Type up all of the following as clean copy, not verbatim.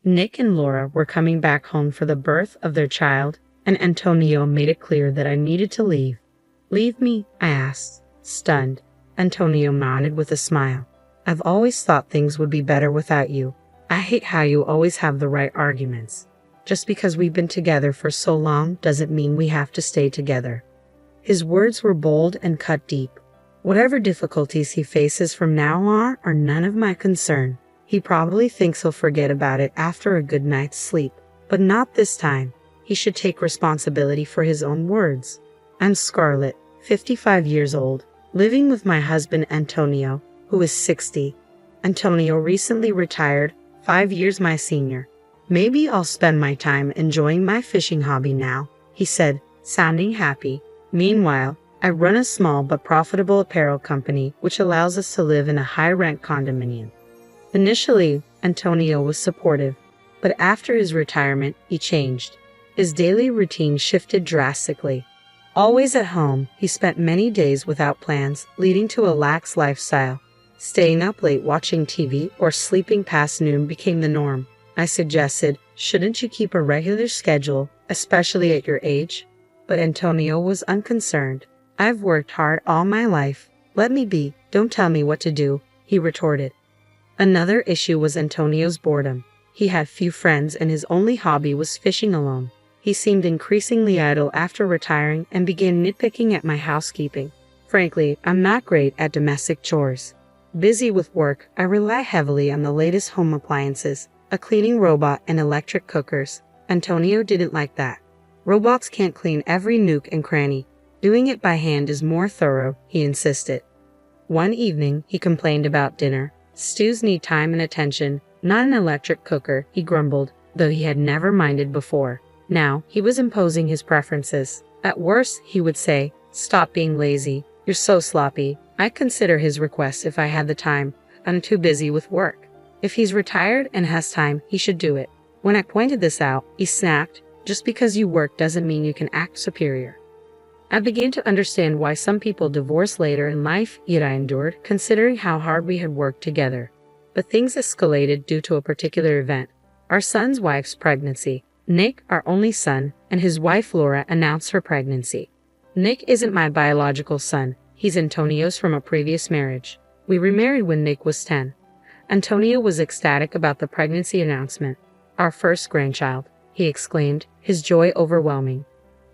Nick and Laura were coming back home for the birth of their child, and Antonio made it clear that I needed to leave. Leave me? I asked, stunned. Antonio nodded with a smile. I've always thought things would be better without you. I hate how you always have the right arguments. Just because we've been together for so long doesn't mean we have to stay together. His words were bold and cut deep. Whatever difficulties he faces from now on are none of my concern. He probably thinks he'll forget about it after a good night's sleep, but not this time. He should take responsibility for his own words. I'm Scarlett, 55 years old, living with my husband Antonio, who is 60. Antonio recently retired, 5 years my senior. Maybe I'll spend my time enjoying my fishing hobby now, he said, sounding happy. Meanwhile, I run a small but profitable apparel company which allows us to live in a high-rent condominium. Initially, Antonio was supportive, but after his retirement, he changed. His daily routine shifted drastically. Always at home, he spent many days without plans, leading to a lax lifestyle. Staying up late watching TV or sleeping past noon became the norm. I suggested, shouldn't you keep a regular schedule, especially at your age? But Antonio was unconcerned. I've worked hard all my life. Let me be, don't tell me what to do, he retorted. Another issue was Antonio's boredom. He had few friends and his only hobby was fishing alone. He seemed increasingly idle after retiring and began nitpicking at my housekeeping. Frankly, I'm not great at domestic chores. Busy with work, I rely heavily on the latest home appliances, a cleaning robot and electric cookers. Antonio didn't like that. Robots can't clean every nook and cranny. Doing it by hand is more thorough, he insisted. One evening, he complained about dinner. Stews need time and attention, not an electric cooker, he grumbled, though he had never minded before. Now, he was imposing his preferences. At worst, he would say, stop being lazy, you're so sloppy. I'd consider his request if I had the time. I'm too busy with work. If he's retired and has time, he should do it. When I pointed this out, he snapped, just because you work doesn't mean you can act superior. I began to understand why some people divorce later in life, yet I endured, considering how hard we had worked together. But things escalated due to a particular event. Our son's wife's pregnancy. Nick, our only son, and his wife Laura announced her pregnancy. Nick isn't my biological son. He's Antonio's from a previous marriage. We remarried when Nick was 10. Antonio was ecstatic about the pregnancy announcement. Our first grandchild, he exclaimed, his joy overwhelming.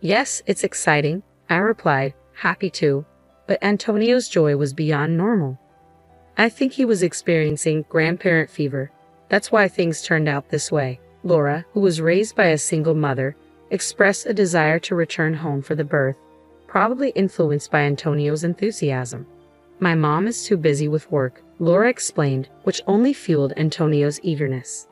Yes, it's exciting, I replied, happy too, but Antonio's joy was beyond normal. I think he was experiencing grandparent fever. That's why things turned out this way. Laura, who was raised by a single mother, expressed a desire to return home for the birth, probably influenced by Antonio's enthusiasm. My mom is too busy with work, Laura explained, which only fueled Antonio's eagerness.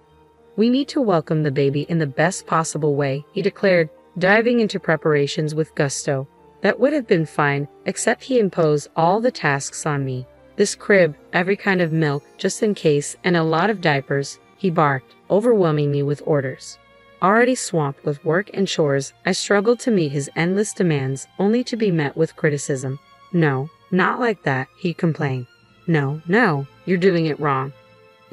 We need to welcome the baby in the best possible way, he declared, diving into preparations with gusto. That would have been fine, except he imposed all the tasks on me. This crib, every kind of milk, just in case, and a lot of diapers, he barked, overwhelming me with orders. Already swamped with work and chores, I struggled to meet his endless demands, only to be met with criticism. No, not like that, he complained. No, you're doing it wrong.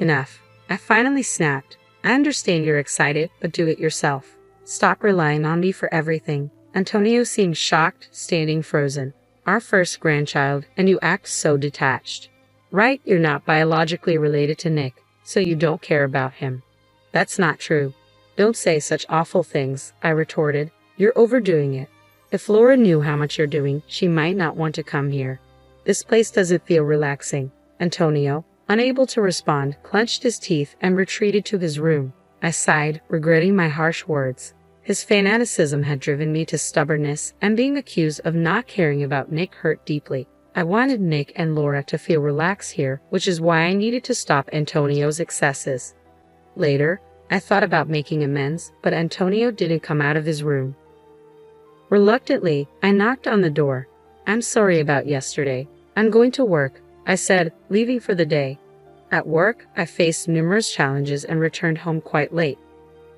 Enough. I finally snapped. I understand you're excited, but do it yourself. Stop relying on me for everything. Antonio seemed shocked, standing frozen. Our first grandchild, and you act so detached. Right, you're not biologically related to Nick, so you don't care about him. That's not true. Don't say such awful things, I retorted. You're overdoing it. If Laura knew how much you're doing, she might not want to come here. This place doesn't feel relaxing. Antonio, unable to respond, clenched his teeth and retreated to his room. I sighed, regretting my harsh words. His fanaticism had driven me to stubbornness, and being accused of not caring about Nick hurt deeply. I wanted Nick and Laura to feel relaxed here, which is why I needed to stop Antonio's excesses. Later, I thought about making amends, but Antonio didn't come out of his room. Reluctantly, I knocked on the door. I'm sorry about yesterday. I'm going to work, I said, leaving for the day. At work, I faced numerous challenges and returned home quite late.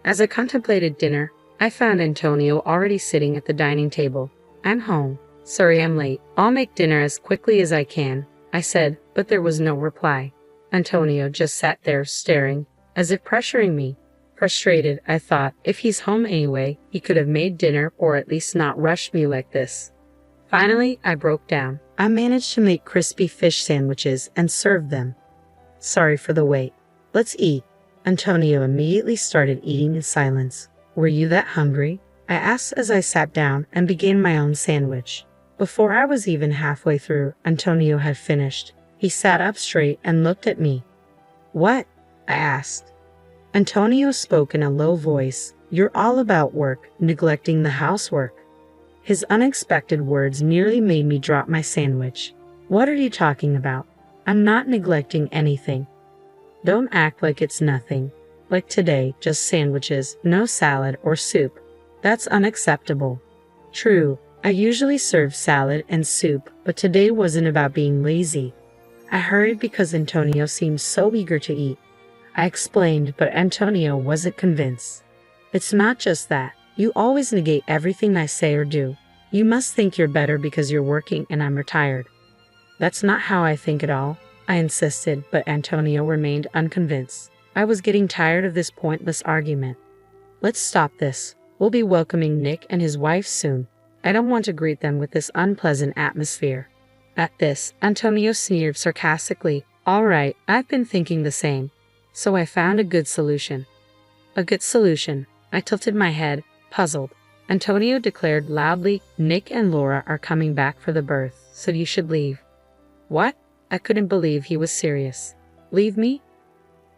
As I contemplated dinner, I found Antonio already sitting at the dining table. I'm home. Sorry I'm late. I'll make dinner as quickly as I can, I said, but there was no reply. Antonio just sat there staring, as if pressuring me. Frustrated, I thought, if he's home anyway, he could have made dinner or at least not rushed me like this. Finally, I broke down. I managed to make crispy fish sandwiches and served them. Sorry for the wait. Let's eat. Antonio immediately started eating in silence. Were you that hungry? I asked as I sat down and began my own sandwich. Before I was even halfway through, Antonio had finished. He sat up straight and looked at me. What? I asked. Antonio spoke in a low voice. You're all about work, neglecting the housework. His unexpected words nearly made me drop my sandwich. What are you talking about? I'm not neglecting anything. Don't act like it's nothing. Like today, just sandwiches, no salad or soup. That's unacceptable. True, I usually serve salad and soup, but today wasn't about being lazy. I hurried because Antonio seemed so eager to eat. I explained, but Antonio wasn't convinced. It's not just that. You always negate everything I say or do. You must think you're better because you're working and I'm retired. That's not how I think at all, I insisted, but Antonio remained unconvinced. I was getting tired of this pointless argument. Let's stop this. We'll be welcoming Nick and his wife soon. I don't want to greet them with this unpleasant atmosphere. At this, Antonio sneered sarcastically. All right, I've been thinking the same. So I found a good solution. A good solution. I tilted my head, puzzled. Antonio declared loudly, Nick and Laura are coming back for the birth, so you should leave. What? I couldn't believe he was serious. Leave me?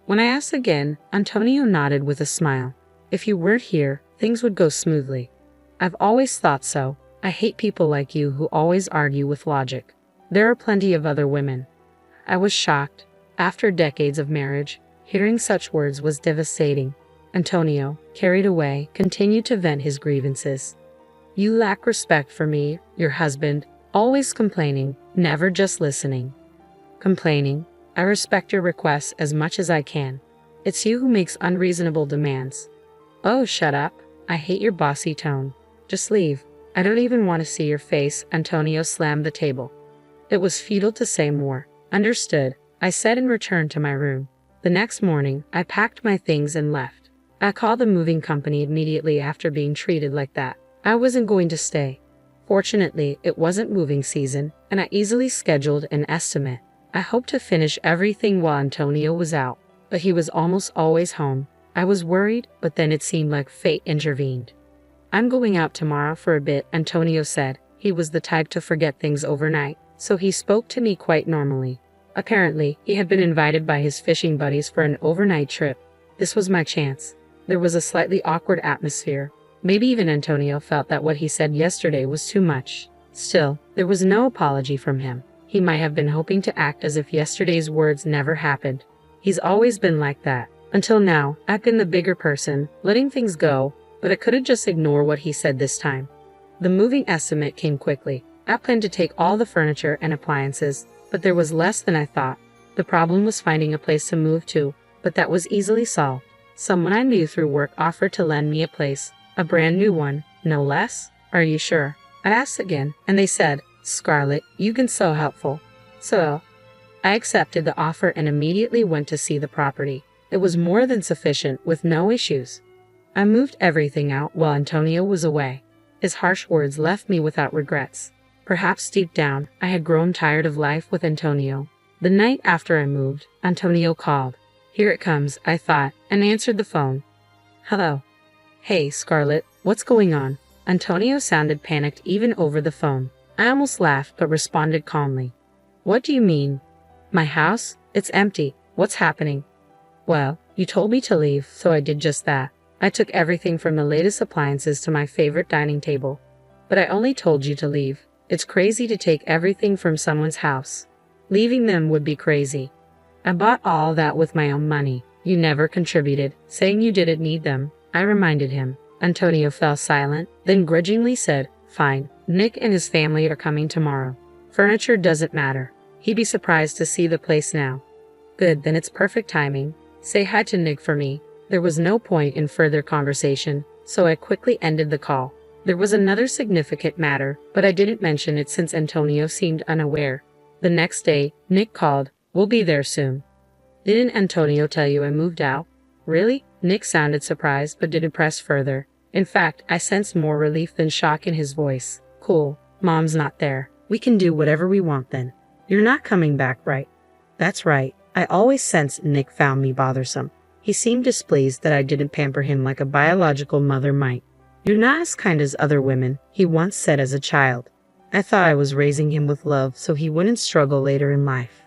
When I asked again, Antonio nodded with a smile. If you weren't here, things would go smoothly. I've always thought so. I hate people like you who always argue with logic. There are plenty of other women. I was shocked. After decades of marriage, hearing such words was devastating. Antonio, carried away, continued to vent his grievances. You lack respect for me, your husband, always complaining, never just listening. Complaining? I respect your requests as much as I can. It's you who makes unreasonable demands. Oh, shut up. I hate your bossy tone. Just leave. I don't even want to see your face. Antonio slammed the table. It was futile to say more. Understood, I said and returned to my room. The next morning, I packed my things and left. I called the moving company immediately after being treated like that. I wasn't going to stay. Fortunately, it wasn't moving season, and I easily scheduled an estimate. I hoped to finish everything while Antonio was out, but he was almost always home. I was worried, but then it seemed like fate intervened. I'm going out tomorrow for a bit, Antonio said. He was the type to forget things overnight, so he spoke to me quite normally. Apparently, he had been invited by his fishing buddies for an overnight trip. This was my chance. There was a slightly awkward atmosphere. Maybe even Antonio felt that what he said yesterday was too much. Still, there was no apology from him. He might have been hoping to act as if yesterday's words never happened. He's always been like that. Until now, I've been the bigger person, letting things go, but I couldn't just ignore what he said this time. The moving estimate came quickly. I planned to take all the furniture and appliances, but there was less than I thought. The problem was finding a place to move to, but that was easily solved. Someone I knew through work offered to lend me a place, a brand new one, no less. Are you sure? I asked again, and they said, Scarlett, you've been so helpful. So, I accepted the offer and immediately went to see the property. It was more than sufficient, with no issues. I moved everything out while Antonio was away. His harsh words left me without regrets. Perhaps deep down, I had grown tired of life with Antonio. The night after I moved, Antonio called. Here it comes, I thought, and answered the phone. Hello. Hey, Scarlett, what's going on? Antonio sounded panicked even over the phone. I almost laughed but responded calmly. What do you mean? My house? It's empty. What's happening? Well, you told me to leave, so I did just that. I took everything from the latest appliances to my favorite dining table. But I only told you to leave. It's crazy to take everything from someone's house. Leaving them would be crazy. I bought all that with my own money. You never contributed, saying you didn't need them. I reminded him. Antonio fell silent, then grudgingly said, Fine, Nick and his family are coming tomorrow. Furniture doesn't matter. He'd be surprised to see the place now. Good, then it's perfect timing. Say hi to Nick for me. There was no point in further conversation, so I quickly ended the call. There was another significant matter, but I didn't mention it since Antonio seemed unaware. The next day, Nick called. We'll be there soon. Didn't Antonio tell you I moved out? Really? Nick sounded surprised but didn't press further. In fact, I sensed more relief than shock in his voice. Cool, Mom's not there. We can do whatever we want then. You're not coming back, right? That's right. I always sensed Nick found me bothersome. He seemed displeased that I didn't pamper him like a biological mother might. You're not as kind as other women, he once said as a child. I thought I was raising him with love so he wouldn't struggle later in life.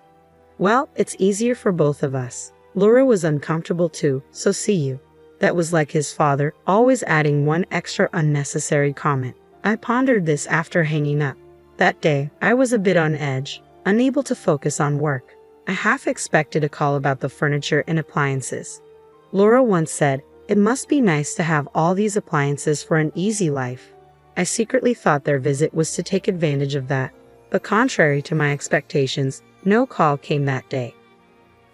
Well, it's easier for both of us. Laura was uncomfortable too, so see you. That was like his father, always adding one extra unnecessary comment. I pondered this after hanging up. That day, I was a bit on edge, unable to focus on work. I half expected a call about the furniture and appliances. Laura once said, "It must be nice to have all these appliances for an easy life." I secretly thought their visit was to take advantage of that, but contrary to my expectations, no call came that day.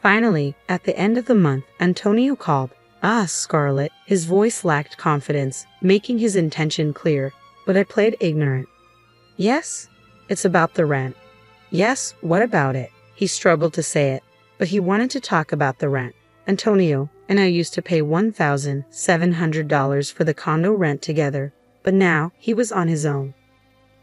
Finally, at the end of the month, Antonio called. "Ah, Scarlett." His voice lacked confidence, making his intention clear, but I played ignorant. "Yes? It's about the rent." "Yes, what about it?" He struggled to say it, but he wanted to talk about the rent. Antonio and I used to pay $1,700 for the condo rent together, but now he was on his own.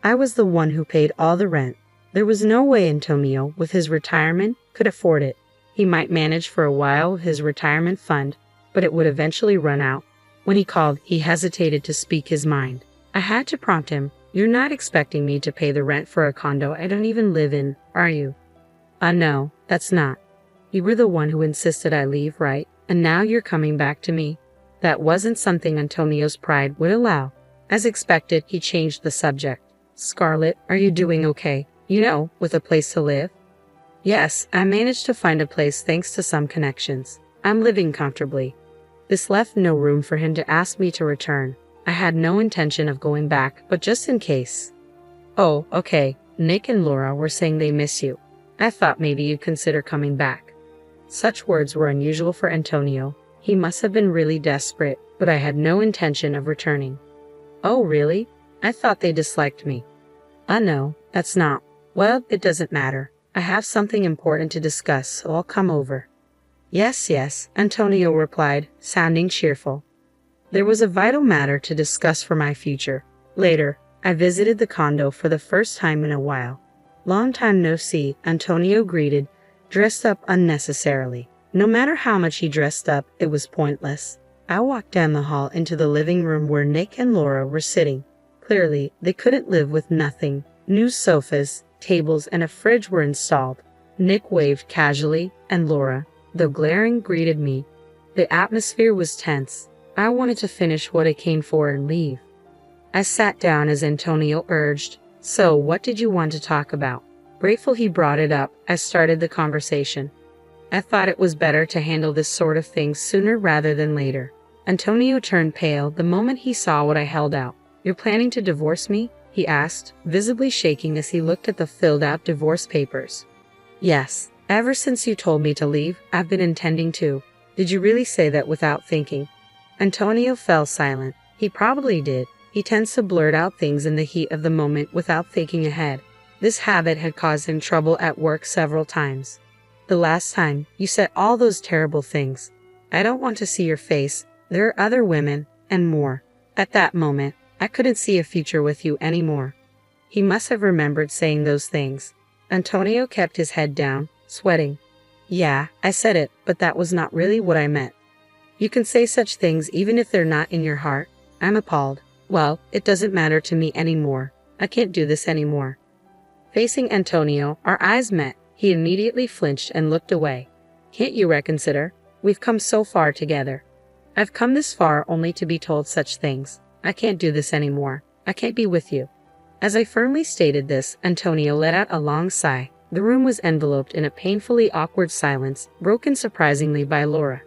I was the one who paid all the rent. There was no way Antonio, with his retirement, could afford it. He might manage for a while with his retirement fund, but it would eventually run out. When he called, he hesitated to speak his mind. I had to prompt him. "You're not expecting me to pay the rent for a condo I don't even live in, are you?" No, that's not. You were the one who insisted I leave, right? And now you're coming back to me." That wasn't something Antonio's pride would allow. As expected, he changed the subject. "Scarlett, are you doing okay? With a place to live?" "Yes, I managed to find a place thanks to some connections. I'm living comfortably." This left no room for him to ask me to return. I had no intention of going back, but just in case. "Oh, okay. Nick and Laura were saying they miss you. I thought maybe you'd consider coming back." Such words were unusual for Antonio. He must have been really desperate, but I had no intention of returning. "Oh, really? I thought they disliked me." No, that's not. Well, it doesn't matter. I have something important to discuss, so I'll come over." Yes, Antonio replied, sounding cheerful. There was a vital matter to discuss for my future. Later, I visited the condo for the first time in a while. "Long time no see," Antonio greeted, dressed up unnecessarily. No matter how much he dressed up, it was pointless. I walked down the hall into the living room where Nick and Laura were sitting. Clearly, they couldn't live with nothing. New sofas, tables, and a fridge were installed. Nick waved casually, and Laura, though glaring, greeted me. The atmosphere was tense. I wanted to finish what I came for and leave. I sat down as Antonio urged. "So, what did you want to talk about?" Grateful he brought it up, I started the conversation. I thought it was better to handle this sort of thing sooner rather than later. Antonio turned pale the moment he saw what I held out. "You're planning to divorce me?" he asked, visibly shaking as he looked at the filled-out divorce papers. "Yes. Ever since you told me to leave, I've been intending to." "Did you really say that without thinking?" Antonio fell silent. He probably did. He tends to blurt out things in the heat of the moment without thinking ahead. This habit had caused him trouble at work several times. "The last time, you said all those terrible things. I don't want to see your face. There are other women, and more." At that moment, I couldn't see a future with you anymore. He must have remembered saying those things. Antonio kept his head down, sweating. "Yeah, I said it, but that was not really what I meant." "You can say such things even if they're not in your heart." I'm appalled. "Well, it doesn't matter to me anymore. I can't do this anymore." Facing Antonio, our eyes met. He immediately flinched and looked away. "Can't you reconsider? We've come so far together." "I've come this far only to be told such things. I can't do this anymore. I can't be with you." As I firmly stated this, Antonio let out a long sigh. The room was enveloped in a painfully awkward silence, broken surprisingly by Laura.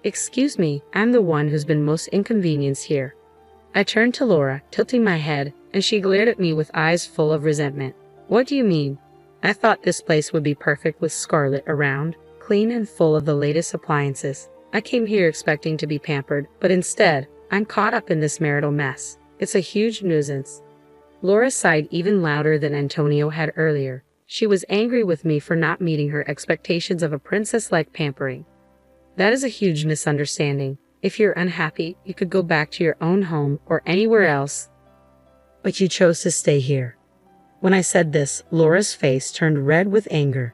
"Excuse me, I'm the one who's been most inconvenienced here." I turned to Laura, tilting my head, and she glared at me with eyes full of resentment. "What do you mean? I thought this place would be perfect with Scarlett around, clean and full of the latest appliances. I came here expecting to be pampered, but instead, I'm caught up in this marital mess. It's a huge nuisance." Laura sighed even louder than Antonio had earlier. She was angry with me for not meeting her expectations of a princess-like pampering. "That is a huge misunderstanding. If you're unhappy, you could go back to your own home or anywhere else, but you chose to stay here." When I said this, Laura's face turned red with anger.